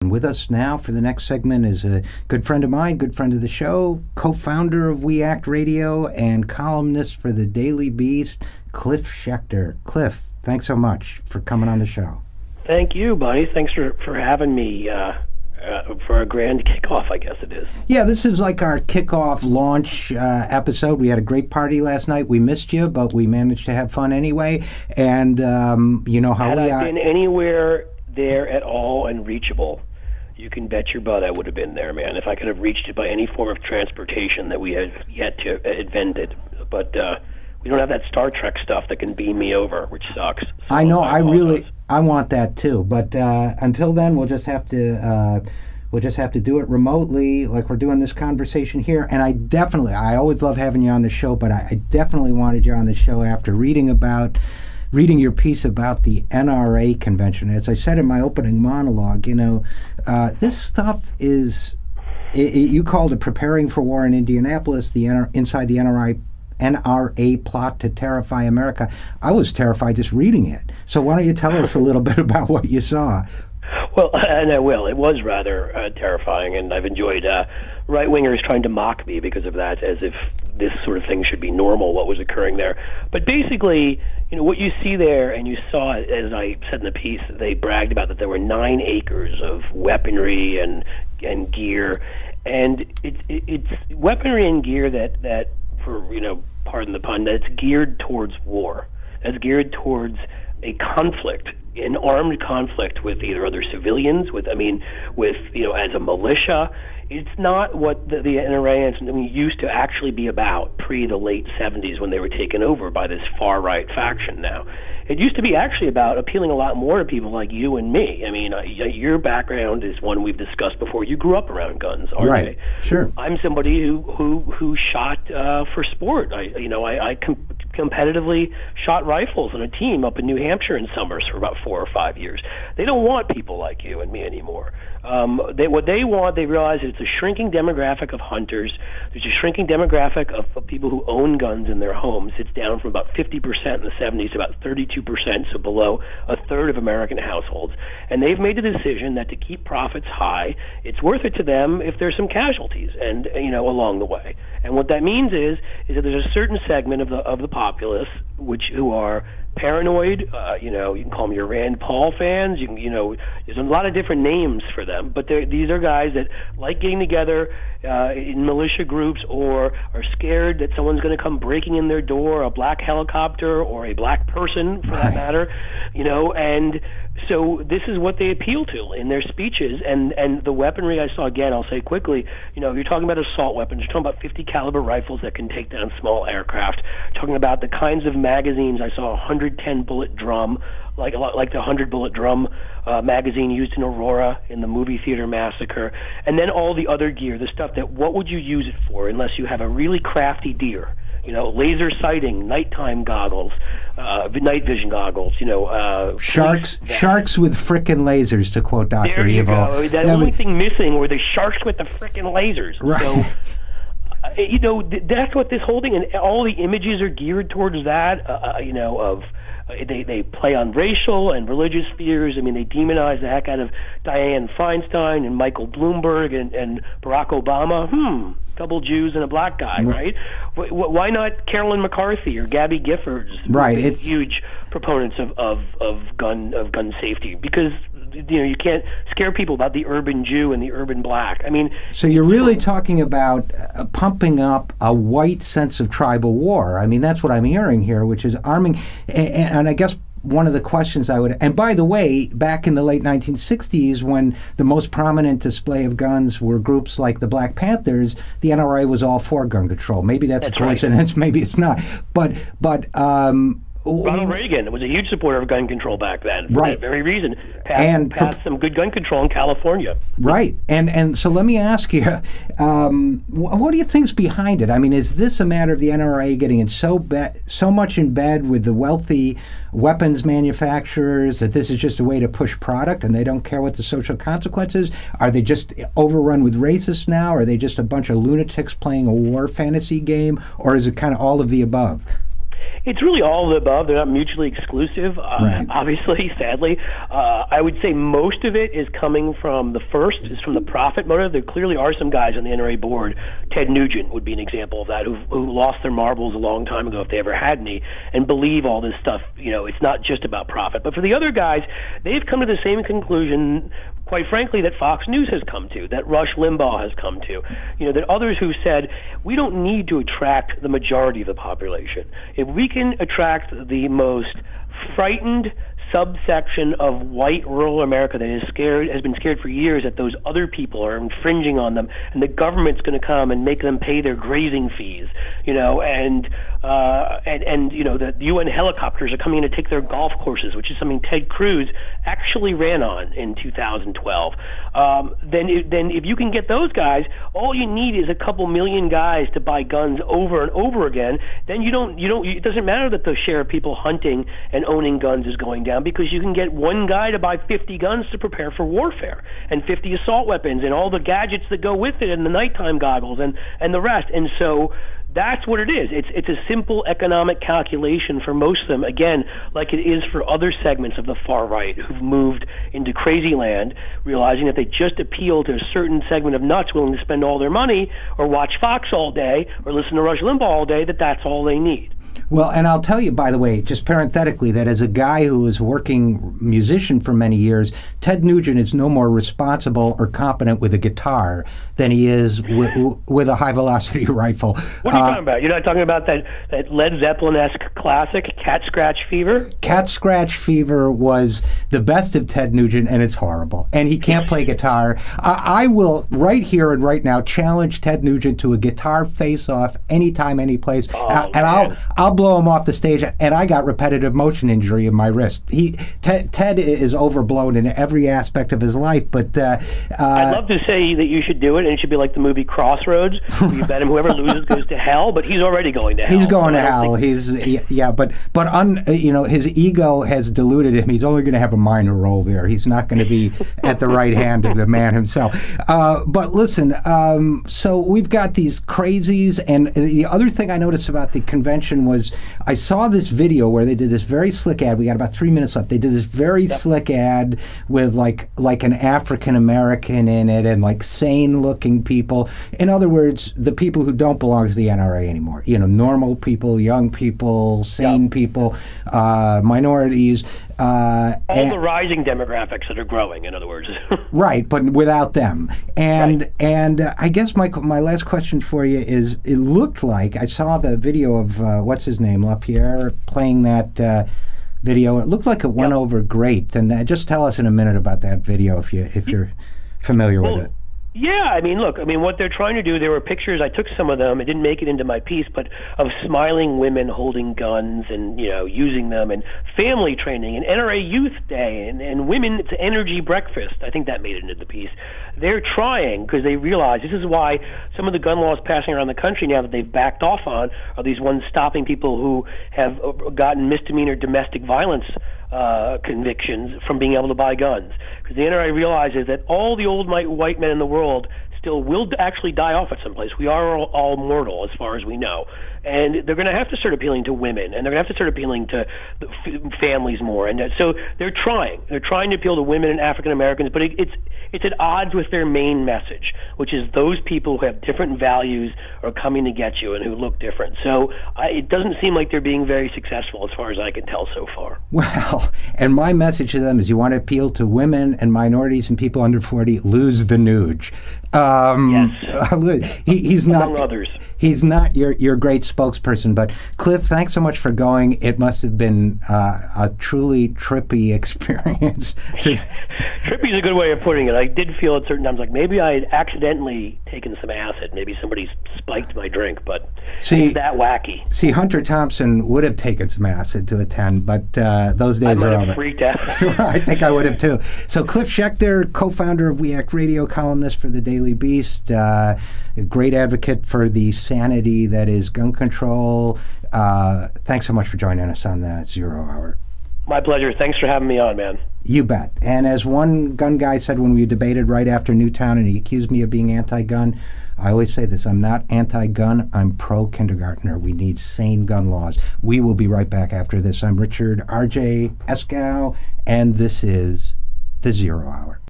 With us now for the next segment is a good friend of mine, good friend of the show, co-founder of We Act Radio and columnist for the Daily Beast, Cliff Schecter. Cliff, thanks so much for coming on the show. Thank you, buddy. Thanks for having me for a grand kickoff, I guess it is. Yeah, this is like our kickoff launch episode. We had a great party last night. We missed you, but we managed to have fun anyway. And you know how Had we I been anywhere there at all and reachable, you can bet your butt I would have been there, man, if I could have reached it by any form of transportation that we had yet to invented. But we don't have that Star Trek stuff that can beam me over, which sucks. So I know. I want that too. But until then, we'll just have to do it remotely, like we're doing this conversation here. And I always love having you on the show, but I definitely wanted you on the show after reading your piece about the NRA convention. As I said in my opening monologue, this stuff is, you called it Preparing for War in Indianapolis, inside the NRA plot to terrify America. I was terrified just reading it. So why don't you tell us a little bit about what you saw? Well, and I will. It was rather terrifying, and I've enjoyed right-wingers trying to mock me because of that, as if this sort of thing should be normal, what was occurring there. But basically, what you see there, and you saw it, as I said in the piece, they bragged about that there were 9 acres of weaponry and gear, and it's weaponry and gear that for, pardon the pun, that's geared towards war. That's geared towards a conflict, an armed conflict with either other civilians, as a militia. It's not what the NRA used to actually be about pre the late 70s when they were taken over by this far-right faction now. It used to be actually about appealing a lot more to people like you and me. Your background is one we've discussed before. You grew up around guns, RJ. Right, sure. I'm somebody who shot for sport. I competitively shot rifles on a team up in New Hampshire in summers for about 4 or 5 years. They don't want people like you and me anymore. What they want, they realize it's a shrinking demographic of hunters. There's a shrinking demographic of people who own guns in their homes. It's down from about 50% in the 70s to about 32%, so below a third of American households. And they've made the decision that to keep profits high, it's worth it to them if there's some casualties and along the way. And what that means is that there's a certain segment of the populace who are paranoid. You can call them your Rand Paul fans. There's a lot of different names for them, but these are guys that like getting together in militia groups, or are scared that someone's going to come breaking in their door, a black helicopter or a black person for that matter. And so this is what they appeal to in their speeches, and the weaponry I saw, again, I'll say quickly, you're talking about assault weapons, you're talking about 50 caliber rifles that can take down small aircraft, talking about the kinds of magazines. I saw a 110 bullet drum, like the 100 bullet drum magazine used in Aurora in the movie theater massacre, and then all the other gear, the stuff that, what would you use it for unless you have a really crafty deer? Laser sighting, nighttime goggles, night vision goggles, Sharks with frickin' lasers, to quote Dr. Evil. There you go. The only thing missing were the sharks with the frickin' lasers. Right. So, that's what this whole thing, and all the images are geared towards that, they play on racial and religious fears. They demonize the heck out of Dianne Feinstein and Michael Bloomberg and Barack Obama. Double Jews and a black guy, right? Why not Carolyn McCarthy or Gabby Giffords? Right, it's huge proponents of gun safety, because you can't scare people about the urban Jew and the urban black. So you're really talking about pumping up a white sense of tribal war. That's what I'm hearing here, which is arming, and I guess one of the questions I would, and by the way, back in the late 1960s, when the most prominent display of guns were groups like the Black Panthers, the NRA was all for gun control. Maybe that's a coincidence, right. Maybe it's not. But Ronald Reagan was a huge supporter of gun control back then, for that very reason. Passed some good gun control in California. Right. And so let me ask you, what do you think's behind it? Is this a matter of the NRA getting in so much in bed with the wealthy weapons manufacturers that this is just a way to push product and they don't care what the social consequences? Are they just overrun with racists now? Are they just a bunch of lunatics playing a war fantasy game? Or is it kind of all of the above? It's really all of the above. They're not mutually exclusive, Right. obviously, sadly. I would say most of it is coming from the first, is from the profit motive. There clearly are some guys on the NRA board. Ted Nugent would be an example of that, who lost their marbles a long time ago, if they ever had any, and believe all this stuff. It's not just about profit. But for the other guys, they've come to the same conclusion, quite frankly, that Fox News has come to, that Rush Limbaugh has come to, that others who said, we don't need to attract the majority of the population. If we can attract the most frightened subsection of white rural America that has been scared for years that those other people are infringing on them, and the government's going to come and make them pay their grazing fees, and the UN helicopters are coming in to take their golf courses, which is something Ted Cruz actually ran on in 2012. Then if you can get those guys, all you need is a couple million guys to buy guns over and over again. Then it doesn't matter that the share of people hunting and owning guns is going down, because you can get one guy to buy 50 guns to prepare for warfare, and 50 assault weapons and all the gadgets that go with it, and the nighttime goggles and the rest. And so that's what it is. It's a simple economic calculation for most of them, again, like it is for other segments of the far right who've moved into crazy land, realizing that they just appeal to a certain segment of nuts willing to spend all their money or watch Fox all day or listen to Rush Limbaugh all day, that's all they need. Well, and I'll tell you, by the way, just parenthetically, that as a guy who was working musician for many years, Ted Nugent is no more responsible or competent with a guitar than he is with a high-velocity rifle. What are you talking about? You're not talking about that Led Zeppelin-esque classic, Cat Scratch Fever? Cat Scratch Fever was the best of Ted Nugent, and it's horrible. And he can't play guitar. I will, right here and right now, challenge Ted Nugent to a guitar face-off anytime, any place. And I'll blow him off the stage, and I got repetitive motion injury in my wrist. Ted is overblown in every aspect of his life, but I'd love to say that you should do it, and it should be like the movie Crossroads, where you bet him whoever loses goes to hell, but he's already going to hell. He's going to hell. But his ego has deluded him. He's only going to have a minor role there. He's not going to be at the right hand of the man himself. But listen, so we've got these crazies, and the other thing I noticed about the convention was I saw this video where they did this very slick ad. We got about 3 minutes left. They did this very slick ad with like an African American in it and like sane looking people. In other words, the people who don't belong to the NRA anymore. Normal people, young people, sane people, minorities. All the rising demographics that are growing, in other words. Right, but without them. And I guess my last question for you is, it looked like, I saw the video of, what's his name, LaPierre, playing that video. It looked like it went over great. And just tell us in a minute about that video if you're familiar with it. Yeah, what they're trying to do, there were pictures, I took some of them, it didn't make it into my piece, but of smiling women holding guns and, using them, and family training, and NRA Youth Day, and women's energy breakfast. I think that made it into the piece. They're trying, because they realize this is why some of the gun laws passing around the country now that they've backed off on are these ones stopping people who have gotten misdemeanor domestic violence convictions from being able to buy guns, because the NRA realizes that all the old white men in the world still will actually die off at some place. We are all mortal as far as we know. And they're going to have to start appealing to women, and they're going to have to start appealing to the families more. And so they're trying. They're trying to appeal to women and African Americans, but it's at odds with their main message, which is those people who have different values are coming to get you and who look different. So it doesn't seem like they're being very successful as far as I can tell so far. Well, and my message to them is, you want to appeal to women and minorities and people under 40, lose the Nuge. Yes. He's not, among others. He's not your great spokesperson, but Cliff, thanks so much for going. It must have been a truly trippy experience. Trippy is a good way of putting it. I did feel at certain times like maybe I had accidentally taken some acid. Maybe somebody spiked my drink, but it's that wacky. See, Hunter Thompson would have taken some acid to attend, but those days are over. I might have freaked out. I think I would have too. So Cliff Schecter, co-founder of We Act Radio, columnist for the Daily Beast, a great advocate for the sanity that is gun control. Thanks so much for joining us on the Zero Hour. My pleasure. Thanks for having me on, man. You bet. And as one gun guy said when we debated right after Newtown and he accused me of being anti-gun, I always say this, I'm not anti-gun, I'm pro-kindergartner. We need sane gun laws. We will be right back after this. I'm Richard RJ Eskow, and this is The Zero Hour.